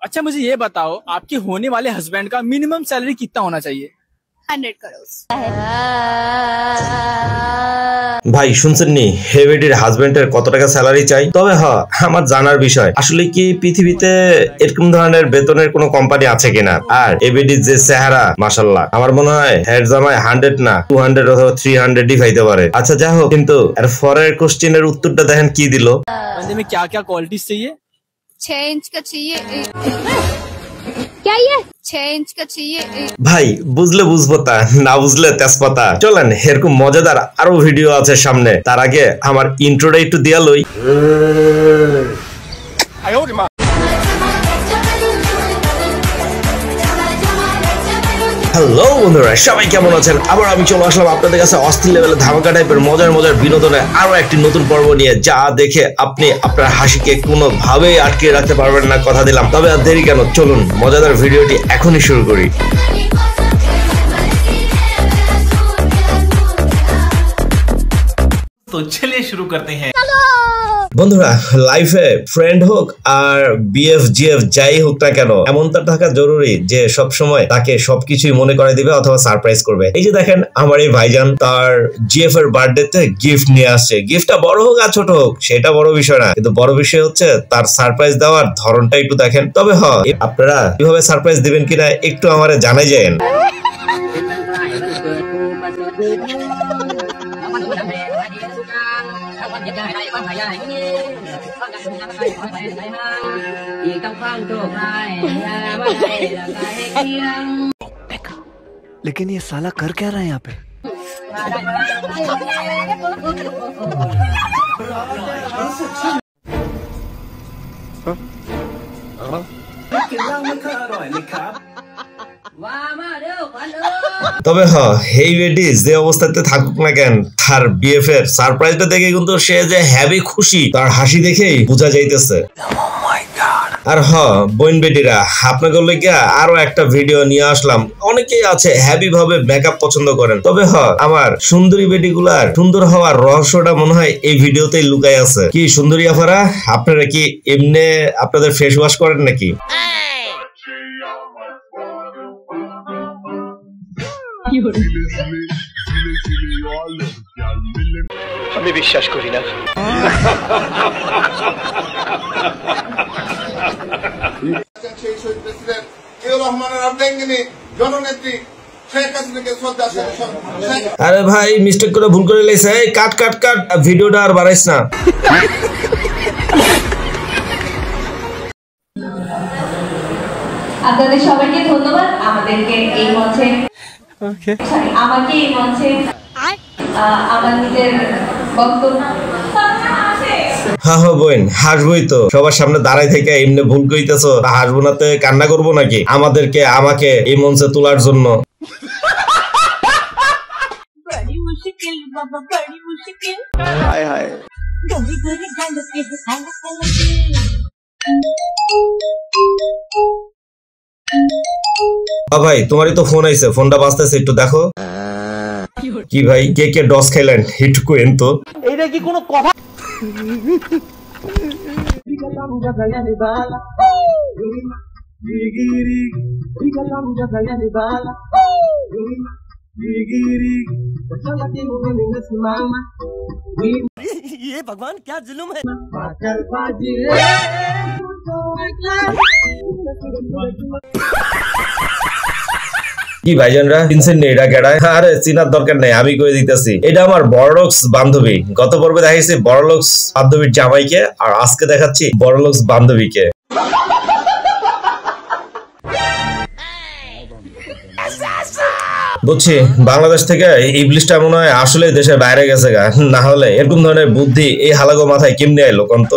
अच्छा मुझे ये बताओ, आपके होने वाले हस्बैंड का मिनिमम सैलरी कितना होना चाहिए? 100 crores। ভাই শুনছেন নি হেভিডির হাজবেন্ডের কত টাকা স্যালারি চাই? তবে হ্যাঁ, আমার জানার বিষয় আসলে কি পৃথিবীতে এরকম ধরনের বেতনের কোনো কোম্পানি আছে কিনা। আর হেভিডির যে চেহারা মাশাআল্লাহ, আমার মনে হয় হেড জামাই 100 না 200 অথবা 300 পাইতে পারে। আচ্ছা যাই হোক, কিন্তু এর পরের কোশ্চেনের উত্তরটা দেখেন কি দিল। बंदे में क्या क्या क्वालिटीज चाहिए? 6 इंच का चाहिए। क्या ये 6 इंच का चाहिए। ভাই বুঝলে বুঝবতা, না বুঝলে তেজপাতা। চলেন এরকম মজাদার আরো ভিডিও আছে সামনে, তার আগে আমার ইন্ট্রোটা একটু দিয়া লই। হ্যালো বন্ধুরা, সবাই কেমন আছেন? আবার আমি চলে আসলাম আপনাদের কাছে অস্থির লেভেলের ধামাকা টাইপের মজার মজার বিনোদনের আরো একটি নতুন পর্ব নিয়ে, যা দেখে আপনি আপনার হাসিকে কোনোভাবেই আটকে রাখতে পারবেন না, কথা দিলাম। তবে আর দেরি কেন, চলুন মজাদার ভিডিওটি এখনই শুরু করি। तो चलिए शुरू करते हैं। বন্ধুরা, লাইফে ফ্রেন্ড হোক আর বিএফ জিএফ যাই হোক না কেন, এমনটা থাকা জরুরি যে সব সময় তাকে সবকিছুই মনে করে দিবে অথবা সারপ্রাইজ করবে। এই যে দেখেন আমার এই ভাইজান তার জিএফ এর বার্থডেতে গিফট নিয়ে আসছে। গিফটটা বড় হোক আর ছোট হোক সেটা বড় বিষয় না, কিন্তু বড় বিষয় হচ্ছে তার সারপ্রাইজ দেওয়ার ধরনটা একটু দেখেন। তবে হ্যাঁ, আপনারা কিভাবে সারপ্রাইজ দিবেন কিনা একটু আমারে জানাই যান। लेकिन ये साला कर क्या रहा है यहाँ पे? তবে হ্যাঁ, এই বেটি যে অবস্থাতে থাকুক না কেন, তার বিএফ এর সারপ্রাইজটা দেখে কিন্তু সে যে হ্যাপি খুশি, তার হাসি দেখেই বোঝা যাইতেছে। আর হ্যাঁ বোন বেটিরা, আপনাদের লইগা আরো একটা ভিডিও নিয়ে আসলাম। অনেকেই আছে হ্যাপি ভাবে মেকআপ পছন্দ করেন, তবে হ্যাঁ আমার সুন্দরী বেটিগুলার সুন্দর হওয়ার রহস্যটা মনে হয় এই ভিডিওতেই লুকাই আছে। কি সুন্দরী আফারা, আপনারা কি এমনি আপনাদের ফেস ওয়াশ করেন নাকি? আমি বিশ্বাস করি না। আরে ভাই মিস্টেক করে ভুল করে লেছে, কাট কাট কাট, ভিডিওটা আর বাড়াইস না। আপনাদের সবাইকে ধন্যবাদ আমাদেরকে এই মঞ্চে আমাকে এই মঞ্চে আমার নিজের বক্তব্য। হ্যাঁ হ্যাঁ বোন, হাসবোই তো, সবার সামনে দাঁড়াই থেকে এমনি ভুল কইতেছো, হাসবো না তো কান্না করবো নাকি আমাকে এই মঞ্চে তোলার জন্য? हाय हाय ভাই তোমারই তো ফোন আইছে, ফোনটা বাজতেছে, একটু দেখো। কি ভাই, কে কে ডস খাইলেন একটু কইেন তো। এইটা কি কোনো কথা? ये भगवान क्या जुल्म है। কি ভাইজানরা চিনছেন এটা কেডা? আরে চিনার দরকার নেই, আমি কই দিতেছি, এটা আমার বড়লোকস বান্ধবী। গত পর্বে দেখাইছি বড়লোকস বান্ধবীর জামাইকে, আর আজকে দেখাচ্ছি বড়লোকস বান্ধবীকে। বুঝছি বাংলাদেশ থেকে ইবলিশটা মনে হয় আসলে দেশের বাইরে গেছে গা, না হলে এরকম ধরনের বুদ্ধি এই হালাগো মাথায় কেমনে এলো কন্ত?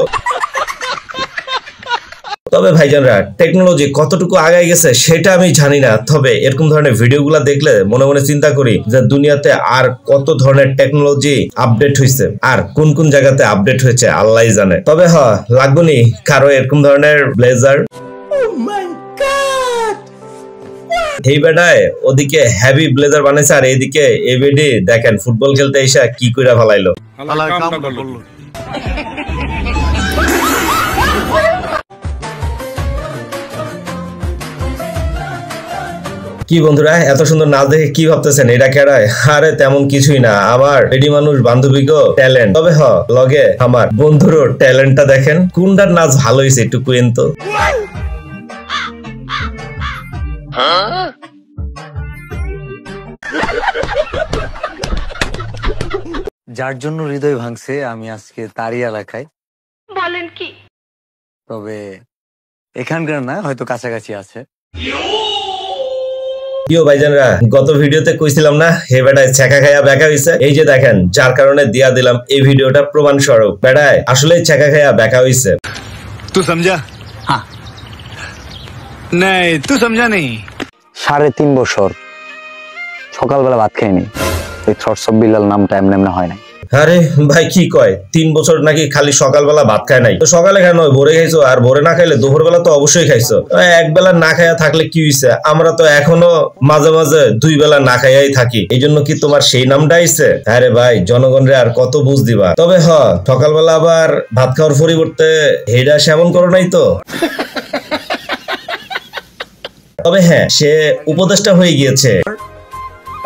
তবে ভাইজানরা, টেকনোলজি কতটুকু আগায় গেছে সেটা আমি জানি না, তবে এরকম ধরনের ভিডিওগুলো দেখলে মনে মনে চিন্তা করি যে দুনিয়াতে আর কত ধরনের টেকনোলজি আপডেট হয়েছে, আর কোন কোন জায়গাতে আপডেট হয়েছে আল্লাহই জানে। তবে হ্যাঁ লাগবনি কারো এরকম ধরনের ব্লেজার। এই বেটায় ওদিকে হেভি ব্লেজার বানাইছে, আর এইদিকে এই বেডি দেখেন ফুটবল খেলতে এসে কি কইরা ফেলাইলো। কি বন্ধুরা এত সুন্দর নাচ দেখে কি ভাবতেছেন এটা কেডায়? আরে তেমন কিছুই না, আমার রেডি মানুষ বান্ধবীগো ট্যালেন্ট। তবে লগে আমার বন্ধুরও ট্যালেন্টটা দেখেন, কোনটার নাচ ভালো হয়েছে একটু কুয়েন তো। যার জন্য হৃদয় ভাঙছে আমি আজকে তারই এলাকায়। বলেন কি? তবে এখানকার না, হয়তো কাছাকাছি আছে। প্রিয় ভাইজানরা, গত ভিডিওতে কইছিলাম না হে বেটায় ছ্যাঁকা খাইয়া ব্যাকা হইছে, এই যে দেখেন যার কারণে দিয়া দিলাম এই ভিডিওটা প্রমাণ স্বরূপ। বেটায় আসলে ছ্যাঁকা খাইয়া ব্যাকা হইছে। तू समझा? हाँ नहीं तू समझा नहीं। 3.5 বছর সকালবেলা ভাত খাইনি। এই থ্রটস অফ বিলাল নামটা এমনি হয় না। আরে ভাই কি কয়, 3 বছর নাকি খালি সকালবেলা ভাত খায় নাই? তো সকালে খায় নয়, ভোরে খাইছো, আর ভোরে না খাইলে দুপুরবেলা তো অবশ্যই খাইছো। এক বেলা না খাইয়া থাকলে কি হইছে? আমরা তো এখনো মাঝে মাঝে 2 বেলা না খাইয়াই থাকি, এই জন্য কি তোমার সেই নামটা আইছে? আরে ভাই জনগণরে আর কত বুঝ দিবা? তবে সকালবেলা আবার ভাত খাওয়ার পরিবর্তে হেডা সেবন করো নাই তো? তবে হ্যাঁ, সে উপদেষ্টা হয়ে গিয়েছে।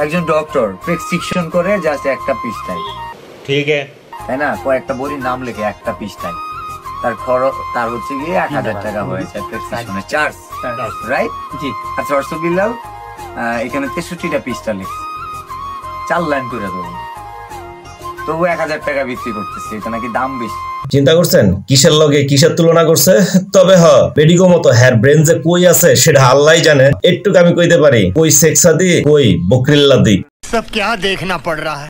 একজন ডক্টর প্রেসক্রিপশন করে জাস্ট একটা পৃষ্ঠায়, ঠিক আছে তাই না, কয়েকটা বইয়ের নাম লিখে একটা পৃষ্ঠায়, তার হচ্ছে গিয়ে 1000 টাকা হয়েছে প্রেসক্রিপশনের চার্জ, রাইট? জি। আর থ্রটস অফ বিলাল এখানে 63টা পৃষ্ঠা লিখছে, 4 লাইন করে দেবো, তবু 1000 টাকা বিক্রি করতেছে। এটা নাকি দাম বেশি। চিন্তা করছেন কিসের লগে কিসের তুলনা করছে? তবে বেডিগো মতো হ্যার ব্রেন যে কই আছে সেটা আল্লাহই জানে। একটুক আমি কইতে পারি, কই সেক্সাদি কই বকরিল্লাদি। सब क्या देखना पड़ रहा है?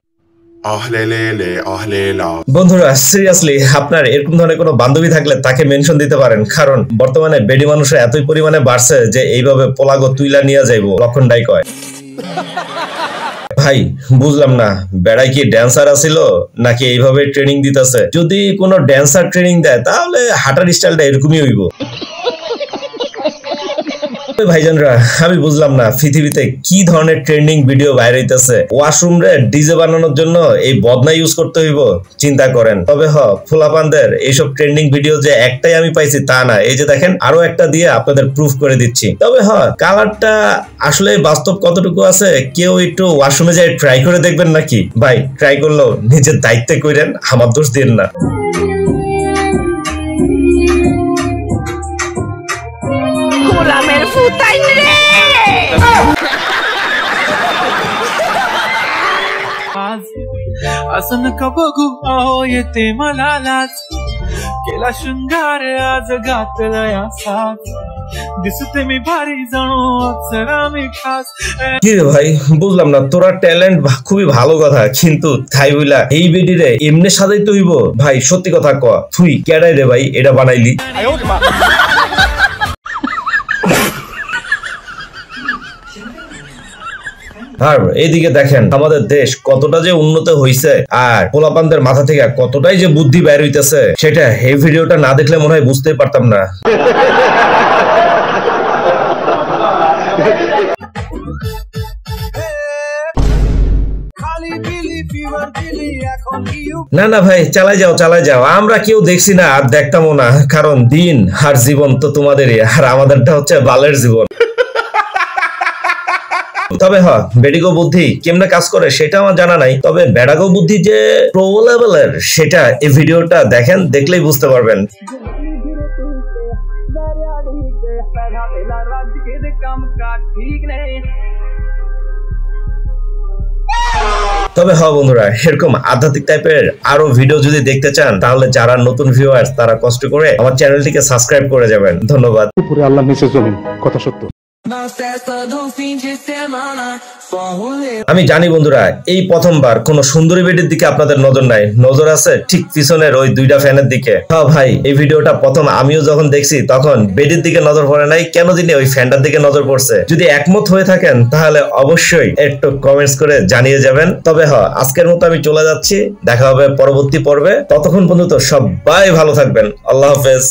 বন্ধুরা সিরিয়াসলি আপনার এরকম ধরনের কোনো বান্ধবী থাকলে তাকে মেনশন দিতে পারেন, কারণ বর্তমানে বেডি মানুষের এতই পরিমাণে বাড়ছে যে এইভাবে পোলাগো তুইলা নিয়ে যাইবো লক্ষণটাই কয়। ভাই বুঝলাম না, বেড়াই কি ড্যান্সার আছিল নাকি এইভাবে ট্রেনিং দিতেছে? যদি কোনো ড্যান্সার ট্রেনিং দেয় তাহলে হাঁটার স্টাইলটা এরকমই হইব। ভাইজানরা আমি বুঝলাম না পৃথিবীতে কি ধরনের ট্রেন্ডিং ভিডিও বাইরে হইতেছে। ওয়াশরুম রে ডিজে বানানোর জন্য এই বদনা ইউজ করতে হইব, চিন্তা করেন। তবে ফুলাপানদের এইসব ট্রেন্ডিং ভিডিও যে একটাই আমি পাইছি তা না, এই যে দেখেন আরো একটা দিয়ে আপনাদের প্রুফ করে দিচ্ছি। তবে কালারটা আসলে বাস্তব কতটুকু আছে কেউ একটু ওয়াশরুমে যাই ট্রাই করে দেখবেন নাকি? ভাই ট্রাই করলেও নিজের দায়িত্বে কইরেন, আমার দোষ দিন না। असं का बघू अहो येते मला लाज, केला शृंगार आज घातला साथ, दिसते मी भारी जणू अप्सरा मी खास। কি রে ভাই বুঝলাম না, তোরা ট্যালেন্ট খুবই ভালো কথা, কিন্তু তাই বইলা এই ভিডিও রে এমনি সাজাইতে হইব? ভাই সত্যি কথা ক, তুই কেডাই রে ভাই এটা বানাইলি? আর এইদিকে দেখেন আমাদের দেশ কতটা যে উন্নত হইছে, আর পোলাপানদের মাথা থেকে কতটাই যে বুদ্ধি বের হইতেছে, সেটা এই ভিডিওটা না দেখলে মনে হয় বুঝতেই পারতাম না। না না ভাই চালাই যাও, আমরা কেউ দেখছি না আর দেখতামও না, কারণ দিন আর জীবন তো তোমাদেরই, আর আমাদেরটা হচ্ছে বালের জীবন। তবে বেডিগো বুদ্ধি কেমনে কাজ করে সেটা আমার জানা নাই, তবে বেডাগো বুদ্ধি যে প্রো লেভেলের সেটা এই ভিডিওটা দেখেন, দেখলেই বুঝতে পারবেন। তবে বন্ধুরা এরকম আধ্যাত্মিক টাইপের আরো ভিডিও যদি দেখতে চান তাহলে যারা নতুন ভিউয়ার্স তারা কষ্ট করে আমার চ্যানেলটিকে সাবস্ক্রাইব করে যাবেন। ধন্যবাদ। আল্লাহ নিচে জমিন, কথা সত্য। আমি জানি বন্ধুরা এই প্রথমবার কোন সুন্দরী বেডির দিকে আপনাদের নজর নাই, নজর আছে ঠিক পিছনের ওই 2টা ফ্যানের দিকে। ভাই এই ভিডিওটা প্রথম আমিও যখন দেখছি তখন বেডির দিকে নজর পড়ে নাই, কেন জানি ওই ফ্যানটার দিকে নজর পড়ছে। যদি একমত হয়ে থাকেন তাহলে অবশ্যই একটু কমেন্টস করে জানিয়ে যাবেন। তবে আজকের মতো আমি চলে যাচ্ছি, দেখা হবে পরবর্তী পর্বে। ততক্ষণ পর্যন্ত সবাই ভালো থাকবেন। আল্লাহ হাফেজ।